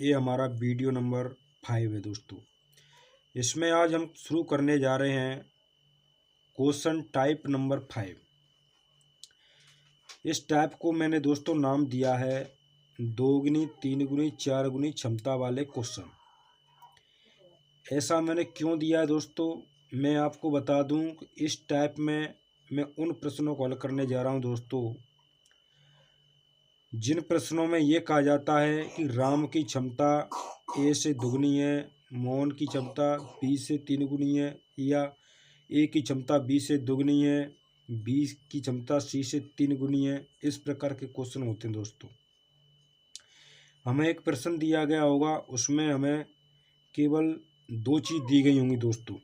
ये हमारा video number 5 है दोस्तों। इसमें आज हम शुरू करने जा रहे हैं क्वेश्चन टाइप नंबर 5। इस टाइप को मैंने दोस्तों नाम दिया है 2 गुनी 3 गुनी 4 गुनी क्षमता वाले क्वेश्चन। ऐसा मैंने क्यों दिया है दोस्तों, मैं आपको बता दूं कि इस टाइप में मैं उन प्रश्नों को हल करने जा रहा हूं दोस्तों जिन प्रश्नों में ये कहा जाता है कि राम की क्षमता ए से दुगनी है, मोहन की क्षमता बी से 3 गुनी है, या ए की क्षमता बी से दुगनी है, बी की क्षमता सी से 3 गुनी है। इस प्रकार के क्वेश्चन होते हैं दोस्तों। हमें एक प्रश्न दिया गया होगा, उसमें हमें केवल 2 चीज़ दी गई होंगी दोस्तों।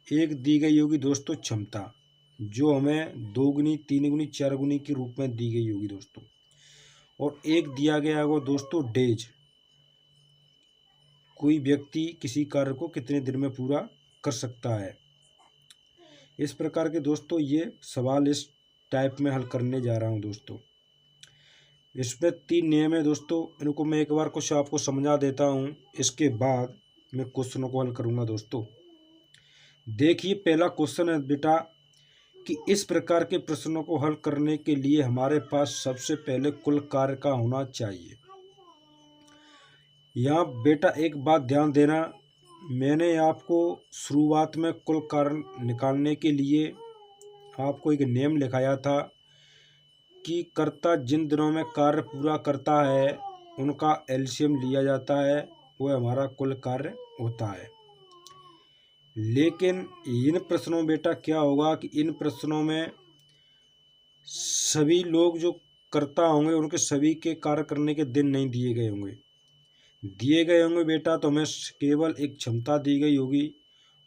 एक दी गई होगी दोस्तों क्षमता, जो हमें 2 गुनी 3 गुनी 4 गुनी के रूप में दी गई होगी दोस्तों, और एक दिया गया होगा दोस्तों डेज, कोई व्यक्ति किसी कार्य को कितने दिन में पूरा कर सकता है। इस प्रकार के दोस्तों ये सवाल इस टाइप में हल करने जा रहा हूँ दोस्तों। इसमें 3 नियम है दोस्तों, इनको मैं एक बार कुछ आपको समझा देता हूँ, इसके बाद मैं क्वेश्चनों को हल करूँगा दोस्तों। देखिए, पहला क्वेश्चन है बेटा कि इस प्रकार के प्रश्नों को हल करने के लिए हमारे पास सबसे पहले कुल कार्य का होना चाहिए। यहाँ बेटा एक बात ध्यान देना, मैंने आपको शुरुआत में कुल कार्य निकालने के लिए आपको एक नियम लिखाया था कि कर्ता जिन दिनों में कार्य पूरा करता है उनका एलसीएम लिया जाता है, वह हमारा कुल कार्य होता है। लेकिन इन प्रश्नों में बेटा क्या होगा कि इन प्रश्नों में सभी लोग जो कर्ता होंगे उनके सभी के कार्य करने के दिन नहीं दिए गए होंगे। दिए गए होंगे बेटा तो हमें केवल एक क्षमता दी गई होगी,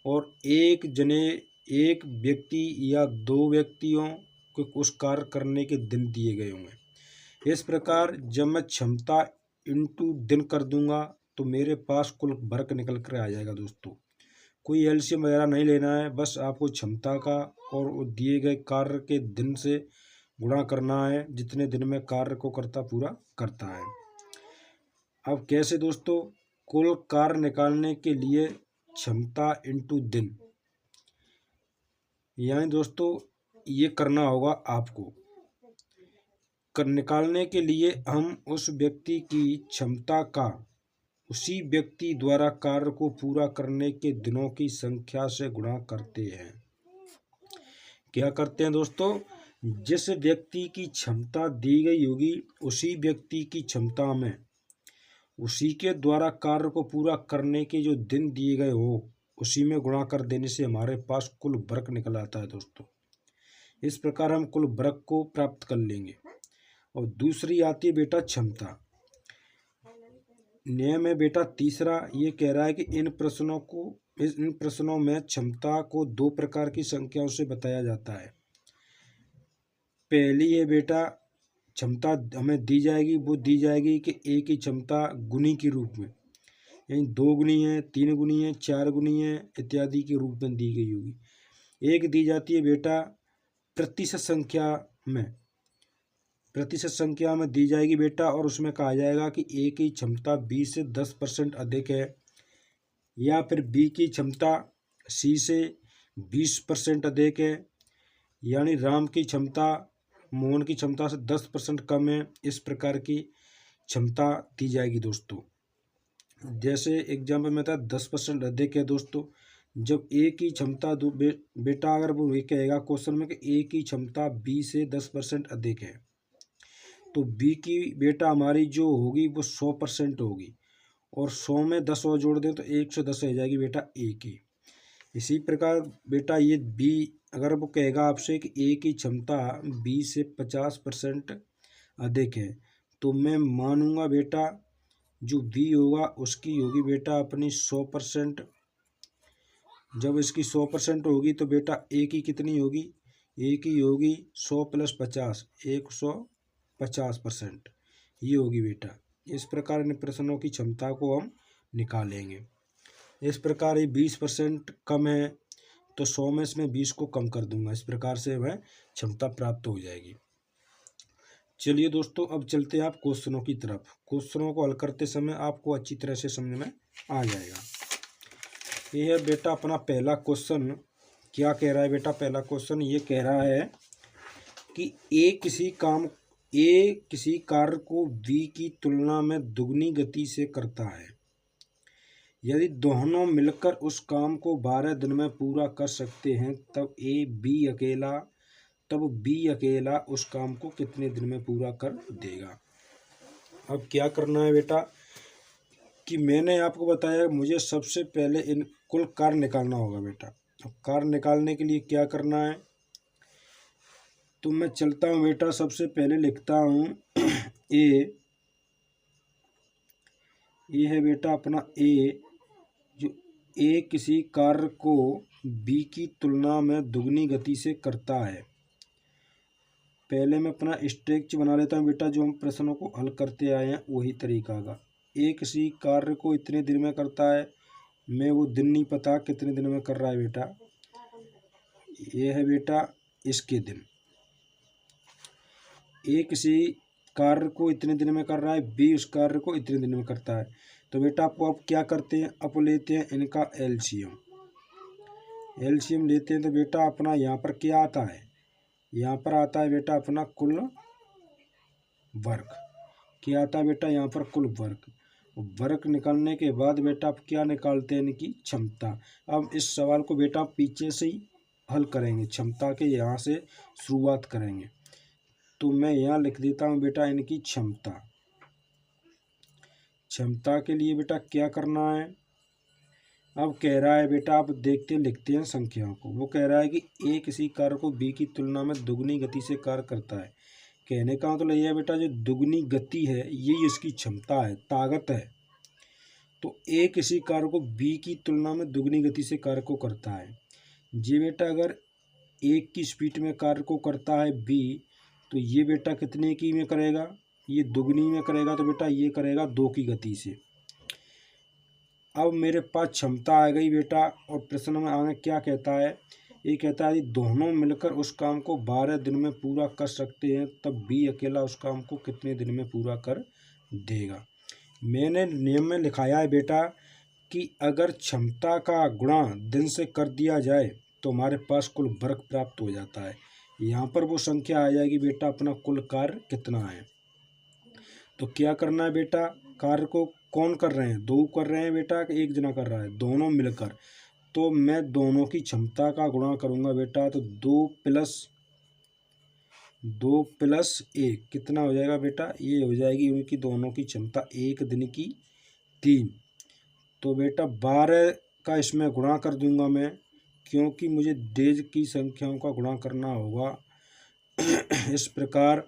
और एक व्यक्ति या 2 व्यक्तियों को उस कार्य करने के दिन दिए गए होंगे। इस प्रकार जब मैं क्षमता इंटू दिन कर दूंगा तो मेरे पास कुल वर्क निकल कर आ जाएगा दोस्तों। कोई एलसीएम वगैरह नहीं लेना है, बस आपको क्षमता का और दिए गए कार्य के दिन से गुणा करना है, जितने दिन में कार्य को कर्ता पूरा करता है। अब कैसे दोस्तों, कुल कार्य निकालने के लिए क्षमता इंटू दिन, यानी दोस्तों ये करना होगा आपको। निकालने के लिए हम उस व्यक्ति की क्षमता का उसी व्यक्ति द्वारा कार्य को पूरा करने के दिनों की संख्या से गुणा करते हैं। क्या करते हैं दोस्तों, जिस व्यक्ति की क्षमता दी गई होगी उसी व्यक्ति की क्षमता में उसी के द्वारा कार्य को पूरा करने के जो दिन दिए गए हो उसी में गुणा कर देने से हमारे पास कुल वर्क निकल आता है दोस्तों। इस प्रकार हम कुल वर्क को प्राप्त कर लेंगे। और दूसरी आती है बेटा क्षमता। नियम है बेटा तीसरा, ये कह रहा है कि इन प्रश्नों में क्षमता को 2 प्रकार की संख्याओं से बताया जाता है। पहली है बेटा क्षमता हमें दी जाएगी, वो दी जाएगी कि ए की क्षमता गुनी के रूप में, यानी 2 गुनी है, 3 गुनी है, 4 गुनी है इत्यादि के रूप में दी गई होगी। एक दी जाती है बेटा प्रतिशत संख्या में दी जाएगी बेटा, और उसमें कहा जाएगा कि ए की क्षमता बी से 10% अधिक है, या फिर बी की क्षमता सी से 20% अधिक है, यानी राम की क्षमता मोहन की क्षमता से 10% कम है। इस प्रकार की क्षमता दी जाएगी दोस्तों। जैसे एग्जाम्पल में था 10% अधिक है दोस्तों, जब ए की क्षमता बेटा अगर वो ये कहेगा क्वेश्चन में कि ए की क्षमता बी से 10% अधिक है, तो बी की बेटा हमारी जो होगी वो 100% होगी, और 100 में 10 और जोड़ दें तो 110 रह जाएगी बेटा ए की। इसी प्रकार बेटा ये बी अगर वो कहेगा आपसे कि ए की क्षमता बी से 50% अधिक है, तो मैं मानूंगा बेटा जो बी होगा उसकी होगी बेटा अपनी 100%। जब इसकी 100% होगी तो बेटा ए की कितनी होगी, ए की होगी 100 + 50, 150% ये होगी बेटा। इस प्रकार इन प्रश्नों की क्षमता को हम निकालेंगे। इस प्रकार ये 20% कम है तो 100 में इसमें 20 को कम कर दूंगा, इस प्रकार से वह क्षमता प्राप्त हो जाएगी। चलिए दोस्तों, अब चलते हैं आप क्वेश्चनों की तरफ। क्वेश्चनों को हल करते समय आपको अच्छी तरह से समझ में आ जाएगा। ये है बेटा अपना पहला क्वेश्चन। क्या कह रहा है बेटा? पहला क्वेश्चन ये कह रहा है कि ए किसी कार्य को बी की तुलना में दुगनी गति से करता है। यदि दोनों मिलकर उस काम को 12 दिन में पूरा कर सकते हैं, तब बी अकेला उस काम को कितने दिन में पूरा कर देगा। अब क्या करना है बेटा कि मैंने आपको बताया मुझे सबसे पहले इन कुल कार्य निकालना होगा बेटा। अब कार्य निकालने के लिए क्या करना है, तो मैं चलता हूँ बेटा, सबसे पहले लिखता हूँ ये है बेटा अपना जो ए किसी कार्य को बी की तुलना में दुगनी गति से करता है। पहले मैं अपना स्केच बना लेता हूँ बेटा, जो हम प्रश्नों को हल करते आए हैं वही तरीका का। ए किसी कार्य को इतने दिन में करता है, मैं वो दिन नहीं पता कितने दिन में कर रहा है बेटा। ये है बेटा इसके दिन। ए किसी कार्य को इतने दिन में कर रहा है, बी उस कार्य को इतने दिन में करता है। तो बेटा आपको अब क्या करते हैं, अब लेते हैं इनका एलसीएम लेते हैं। तो बेटा अपना यहाँ पर क्या आता है, यहाँ पर आता है बेटा अपना कुल वर्ग। क्या आता है बेटा यहाँ पर कुल वर्ग निकालने के बाद बेटा आप क्या निकालते हैं, इनकी क्षमता। अब इस सवाल को बेटा पीछे से ही हल करेंगे, क्षमता के यहाँ से शुरुआत करेंगे। तो मैं यहाँ लिख देता हूँ बेटा इनकी क्षमता के लिए बेटा क्या करना है। अब कह रहा है बेटा, आप लिखते हैं संख्याओं को। वो कह रहा है कि ए किसी कार्य को बी की तुलना में दुगनी गति से कार्य करता है। कहने का मतलब ये है बेटा, जो दुगनी गति है ये इसकी क्षमता है, ताकत है। तो ए किसी कार्य को बी की तुलना में दुगनी गति से कार्य को करता है। ये बेटा अगर एक की स्पीड में कार्य को करता है बी, तो ये बेटा कितने की में करेगा, ये दुगनी में करेगा। तो बेटा ये करेगा 2 की गति से। अब मेरे पास क्षमता आ गई बेटा, और प्रश्न में आगे क्या कहता है, ये कहता है यदि दोनों मिलकर उस काम को 12 दिन में पूरा कर सकते हैं, तब बी अकेला उस काम को कितने दिन में पूरा कर देगा। मैंने नियम में लिखाया है बेटा कि अगर क्षमता का गुणा दिन से कर दिया जाए तो हमारे पास कुल वर्ग प्राप्त हो जाता है। यहाँ पर वो संख्या आ जाएगी बेटा अपना कुल कार्य कितना है। तो क्या करना है बेटा, कार्य को कौन कर रहे हैं, 2 कर रहे हैं बेटा, एक जना कर रहा है, दोनों मिलकर। तो मैं दोनों की क्षमता का गुणा करूंगा बेटा। तो 2 प्लस 1 कितना हो जाएगा बेटा, ये हो जाएगी उनकी दोनों की क्षमता 1 दिन की 3। तो बेटा 12 का इसमें गुणा कर दूंगा मैं, क्योंकि मुझे डेज की संख्याओं का गुणा करना होगा। इस प्रकार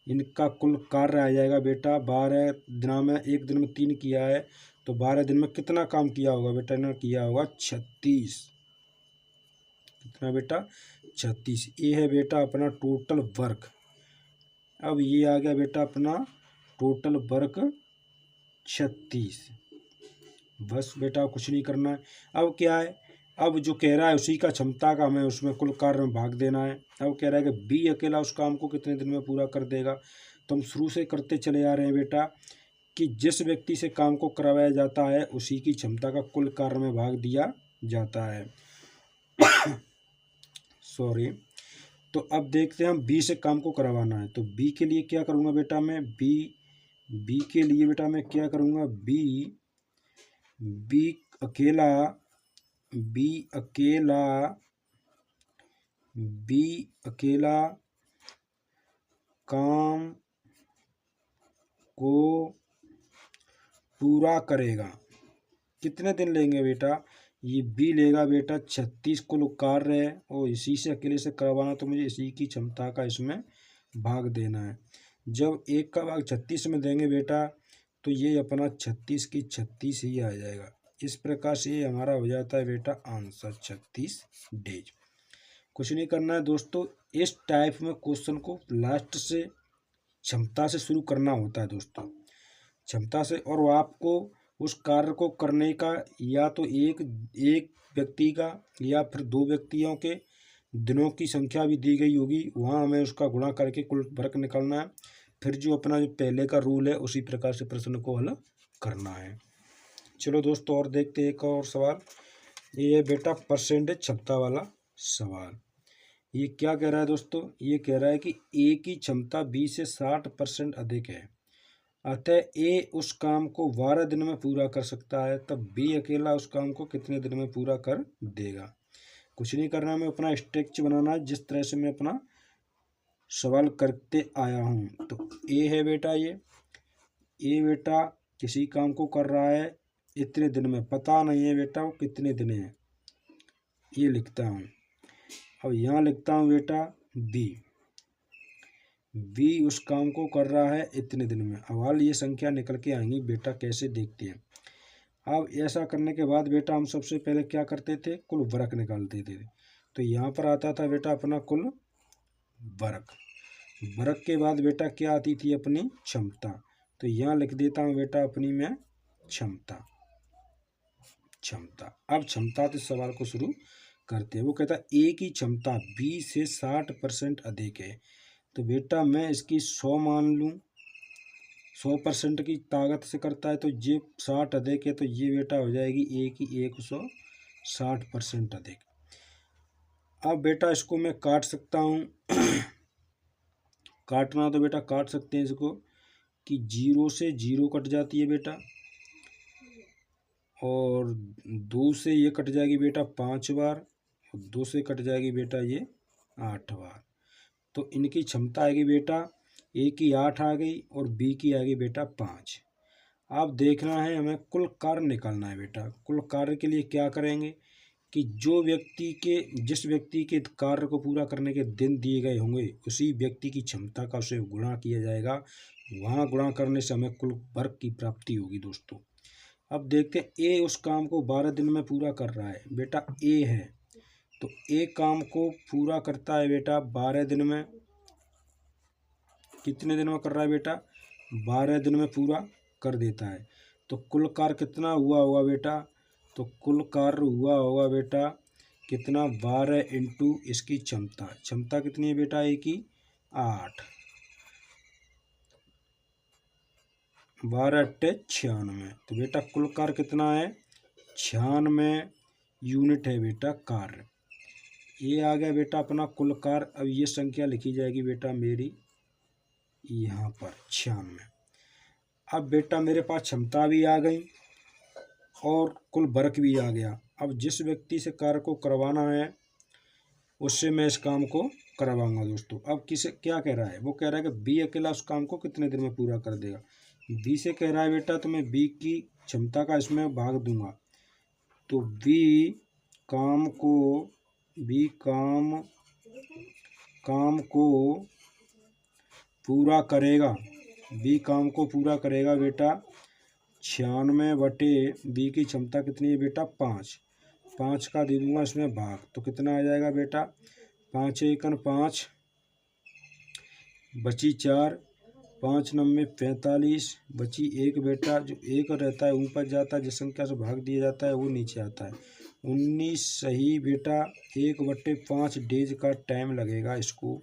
इनका कुल कार्य आ जाएगा बेटा 12 दिना में, एक दिन में 3 किया है, तो 12 दिन में कितना काम किया होगा बेटा, इन्होंने किया होगा 36। कितना बेटा, 36। ये है बेटा अपना टोटल वर्क। अब ये आ गया बेटा अपना टोटल वर्क 36। बस बेटा कुछ नहीं करना है। अब क्या है, अब जो कह रहा है उसी का क्षमता का हमें उसमें कुल कार्य में भाग देना है। अब कह रहा है कि बी अकेला उस काम को कितने दिन में पूरा कर देगा। तो हम शुरू से करते चले आ रहे हैं बेटा कि जिस व्यक्ति से काम को करवाया जाता है उसी की क्षमता का कुल कार्य में भाग दिया जाता है। सॉरी। तो अब देखते हैं हम बी से काम को करवाना है। तो बी के लिए क्या करूँगा बेटा, मैं बी के लिए बेटा मैं क्या करूँगा, बी अकेला काम को पूरा करेगा। कितने दिन लेंगे बेटा, ये बी लेगा बेटा 36 कुल कार्य है, और इसी से अकेले से करवाना, तो मुझे इसी की क्षमता का इसमें भाग देना है। जब 1 का भाग 36 में देंगे बेटा, तो ये अपना 36 की 36 ही आ जाएगा। इस प्रकार से ये हमारा हो जाता है बेटा आंसर 36 डेज। कुछ नहीं करना है दोस्तों, इस टाइप में क्वेश्चन को लास्ट से क्षमता से शुरू करना होता है दोस्तों, क्षमता से। और वो आपको उस कार्य को करने का या तो एक व्यक्ति का या फिर 2 व्यक्तियों के दिनों की संख्या भी दी गई होगी, वहाँ हमें उसका गुणा करके कुल वर्ग निकालना है। फिर जो अपना जो पहले का रूल है उसी प्रकार से प्रश्न को हल करना है। चलो दोस्तों और देखते हैं एक और सवाल। ये है बेटा परसेंटेज क्षमता वाला सवाल। ये क्या कह रहा है दोस्तों? ये कह रहा है कि ए की क्षमता 20 से 60% अधिक है, अतः ए उस काम को 12 दिन में पूरा कर सकता है, तब बी अकेला उस काम को कितने दिन में पूरा कर देगा। कुछ नहीं करना, मैं अपना स्ट्रक्चर बनाना है जिस तरह से मैं अपना सवाल करते आया हूँ। तो ए है बेटा, ये बेटा किसी काम को कर रहा है इतने दिन में, पता नहीं है बेटा वो कितने दिन है, ये लिखता हूँ। अब यहाँ लिखता हूँ बेटा बी उस काम को कर रहा है इतने दिन में। अब हाल ये संख्या निकल के आएंगी बेटा, कैसे देखते हैं। अब ऐसा करने के बाद बेटा हम सबसे पहले क्या करते थे, कुल वर्ग निकालते थे। तो यहाँ पर आता था बेटा अपना कुल वर्ग, वर्ग के बाद बेटा क्या आती थी अपनी क्षमता। तो यहाँ लिख देता हूँ बेटा अपनी मैं क्षमता। अब क्षमता से सवाल को शुरू करते हैं। वो कहता है ए की क्षमता 20 से 60% अधिक है, तो बेटा मैं इसकी 100 मान लूँ, 100% की ताकत से करता है, तो ये 60 अधिक है, तो ये बेटा हो जाएगी ए की 160% अधिक। अब बेटा इसको मैं काट सकता हूँ काटना तो बेटा काट सकते हैं इसको, कि 0 से 0 कट जाती है बेटा, और 2 से ये कट जाएगी बेटा 5 बार, और 2 से कट जाएगी बेटा ये 8 बार। तो इनकी क्षमता आएगी बेटा, ए की 8 आ गई और बी की आ गई बेटा 5। अब देखना है हमें कुल कार्य निकालना है बेटा। कुल कार्य के लिए क्या करेंगे कि जिस व्यक्ति के कार्य को पूरा करने के दिन दिए गए होंगे उसी व्यक्ति की क्षमता का उसे गुणा किया जाएगा, वहाँ गुणा करने से हमें कुल वर्ग की प्राप्ति होगी दोस्तों। अब देखते हैं ए उस काम को 12 दिन में पूरा कर रहा है। बेटा ए है तो ए काम को पूरा करता है बेटा 12 दिन में। कितने दिन में कर रहा है बेटा? 12 दिन में पूरा कर देता है। तो कुल कार्य कितना हुआ होगा बेटा? तो कुल कार्य हुआ होगा बेटा कितना, 12 इंटू इसकी क्षमता। क्षमता कितनी है बेटा ए की? 8, 12 × 96। तो बेटा कुल कार्य कितना है? 96 यूनिट है बेटा कार्य। ये आ गया बेटा अपना कुल कार्य। अब ये संख्या लिखी जाएगी बेटा मेरी यहाँ पर 96। अब बेटा मेरे पास क्षमता भी आ गई और कुल वर्ग भी आ गया। अब जिस व्यक्ति से कार्य को करवाना है उससे मैं इस काम को करवाऊंगा दोस्तों। अब किसे क्या कह रहा है? वो कह रहा है कि बी अकेला उस काम को कितने दिन में पूरा कर देगा। बी से कह रहा है बेटा तो मैं बी की क्षमता का इसमें भाग दूंगा, तो बी काम को पूरा करेगा। बी काम को पूरा करेगा बेटा 96 बटे बी की क्षमता कितनी है बेटा? 5 का दे दूंगा इसमें भाग, तो कितना आ जाएगा बेटा? 5 एकन 5, बची 4, 5 9 45, बची 1 बेटा। जो 1 रहता है ऊपर जाता है, जिस संख्या से भाग दिया जाता है वो नीचे आता है। 19 सही बेटा। 1/5 डेज का टाइम लगेगा इसको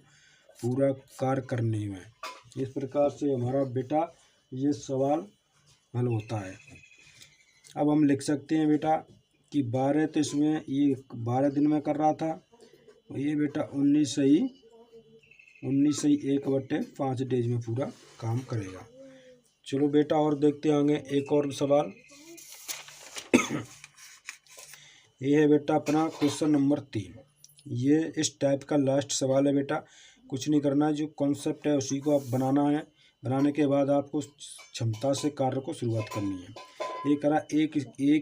पूरा कार्य करने में। इस प्रकार से हमारा बेटा ये सवाल हल होता है। अब हम लिख सकते हैं बेटा कि 12 तो इसमें ये 12 दिन में कर रहा था, ये बेटा 19 सही 1/5 डेज में पूरा काम करेगा। चलो बेटा और देखते आगे एक और सवाल। ये है बेटा अपना क्वेश्चन नंबर 3। ये इस टाइप का लास्ट सवाल है बेटा। कुछ नहीं करना है, जो कॉन्सेप्ट है उसी को आप बनाना है। बनाने के बाद आपको क्षमता से कार्य को शुरुआत करनी है। ये करा ए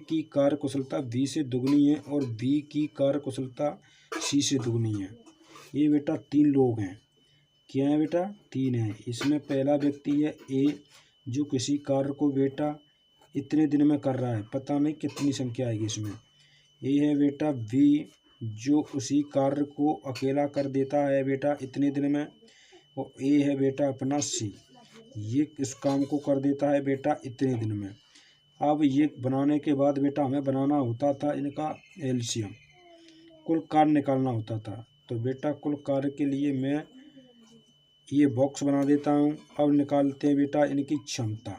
की कार्य कुशलता बी से दुगनी है और बी की कार्य कुशलता सी से दुगनी है। ये बेटा 3 लोग हैं। क्या है बेटा? 3 है। इसमें पहला व्यक्ति है ए जो किसी कार्य को बेटा इतने दिन में कर रहा है, पता नहीं कितनी संख्या आएगी इसमें। ये है बेटा बी जो उसी कार्य को अकेला कर देता है बेटा इतने दिन में, और ए है बेटा अपना सी, ये इस काम को कर देता है बेटा इतने दिन में। अब ये बनाने के बाद बेटा हमें बनाना होता था इनका एलसीएम, कुल कार्य निकालना होता था। तो बेटा कुल कार्य के लिए मैं ये बॉक्स बना देता हूँ। अब निकालते हैं बेटा इनकी क्षमता।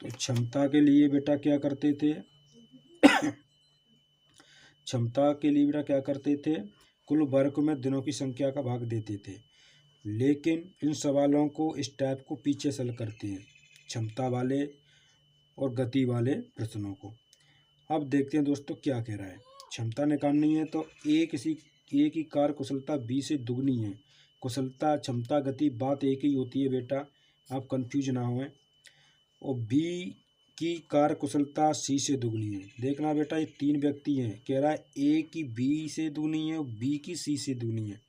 तो क्षमता के लिए बेटा क्या करते थे क्षमता के लिए बेटा क्या करते थे, कुल वर्ग में दिनों की संख्या का भाग देते थे। लेकिन इन सवालों को इस टाइप को पीछे से हल करते हैं, क्षमता वाले और गति वाले प्रश्नों को। अब देखते हैं दोस्तों क्या कह रहा है। क्षमता निकालनी है तो ए की कार्य कुशलता बी से दुगनी है। कुशलता, क्षमता, गति बात एक ही होती है बेटा, आप कंफ्यूज ना हों। और बी की कार्य कुशलता सी से दुगनी है। देखना बेटा, ये तीन व्यक्ति हैं, कह रहा है ए की बी से दुगनी है और बी की सी से दुगनी है।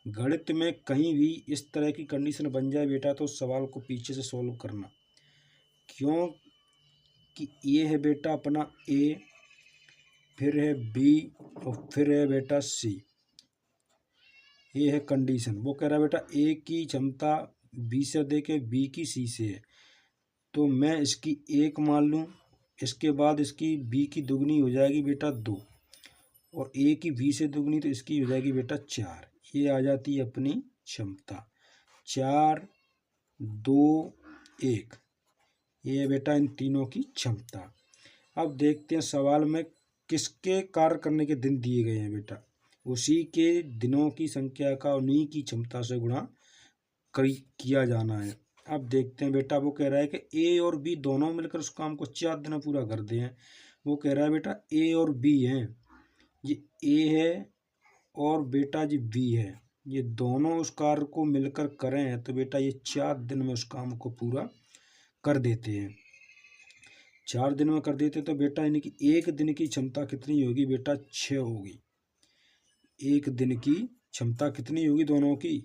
गणित में कहीं भी इस तरह की कंडीशन बन जाए बेटा तो सवाल को पीछे से सॉल्व करना, क्यों कि ये है बेटा अपना ए, फिर है बी और फिर है बेटा सी। ये है कंडीशन। वो कह रहा है बेटा ए की क्षमता बी से अधिक है, बी की सी से है, तो मैं इसकी एक मान लूँ। इसके बाद इसकी बी की दुगनी हो जाएगी बेटा 2 और ए की बी से दुगनी तो इसकी हो जाएगी बेटा 4। ये आ जाती है अपनी क्षमता 4, 2, 1। ये है बेटा इन तीनों की क्षमता। अब देखते हैं सवाल में किसके कार्य करने के दिन दिए गए हैं बेटा, उसी के दिनों की संख्या का उन्हीं की क्षमता से गुणा किया जाना है। अब देखते हैं बेटा, वो कह रहा है कि ए और बी दोनों मिलकर उस काम को 4 दिन में पूरा कर दें। वो कह रहा है बेटा ए और बी हैं, ये ए है और बेटा जी बी है, ये दोनों उस कार्य को मिलकर करें तो बेटा ये 4 दिन में उस काम को पूरा कर देते हैं। 4 दिन में कर देते तो बेटा इनकी एक दिन की क्षमता कितनी होगी बेटा, 6 होगी। एक दिन की क्षमता कितनी होगी दोनों की,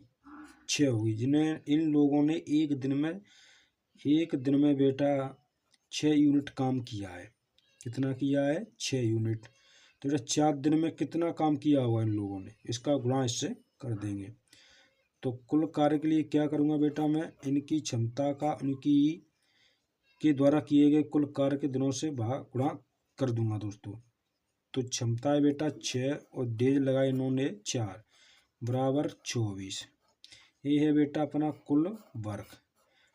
6 होगी। जिन्हें इन लोगों ने एक दिन में बेटा 6 यूनिट काम किया है। कितना किया है, 6 यूनिट। तो बेटा 4 दिन में कितना काम किया होगा इन लोगों ने, इसका गुणा इससे कर देंगे। तो कुल कार्य के लिए क्या करूँगा बेटा, मैं इनकी क्षमता का उनकी के द्वारा किए गए कुल कार्य के दिनों से गुणा कर दूंगा दोस्तों। तो क्षमता है बेटा 6 और डेज लगाए इन्होंने 4 बराबर 24। ये है बेटा अपना कुल वर्क।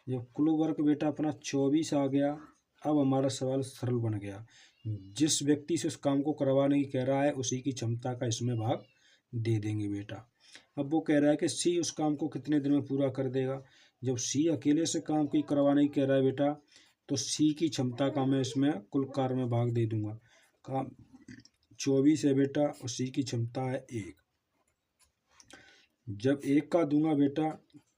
जब कुल वर्क बेटा अपना 24 आ गया, अब हमारा सवाल सरल बन गया। जिस व्यक्ति से उस काम को करवाने की कह रहा है उसी की क्षमता का इसमें भाग दे देंगे बेटा। अब वो कह रहा है कि सी उस काम को कितने दिन में पूरा कर देगा। जब सी अकेले से काम की करवाने की कह रहा है बेटा तो सी की क्षमता का मैं इसमें कुल कार्य में भाग दे दूंगा। काम 24 है बेटा और सी की क्षमता है 1। जब 1 का दूंगा बेटा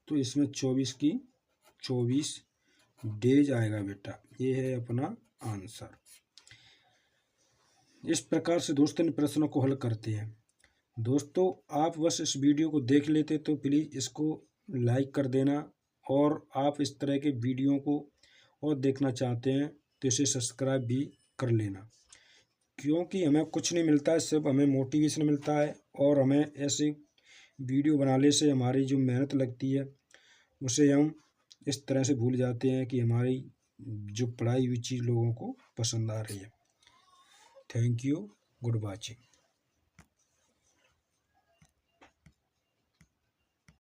तो इसमें 24 डेज आएगा बेटा। ये है अपना आंसर। इस प्रकार से दोस्तों इन प्रश्नों को हल करते हैं। दोस्तों आप बस इस वीडियो को देख लेते तो प्लीज़ इसको लाइक कर देना, और आप इस तरह के वीडियो को और देखना चाहते हैं तो इसे सब्सक्राइब भी कर लेना, क्योंकि हमें कुछ नहीं मिलता है, सिर्फ हमें मोटिवेशन मिलता है। और हमें ऐसे वीडियो बनाने से हमारी जो मेहनत लगती है उसे हम इस तरह से भूल जाते हैं कि हमारी जो पढ़ाई हुई चीज़ लोगों को पसंद आ रही है। Thank you, good watching.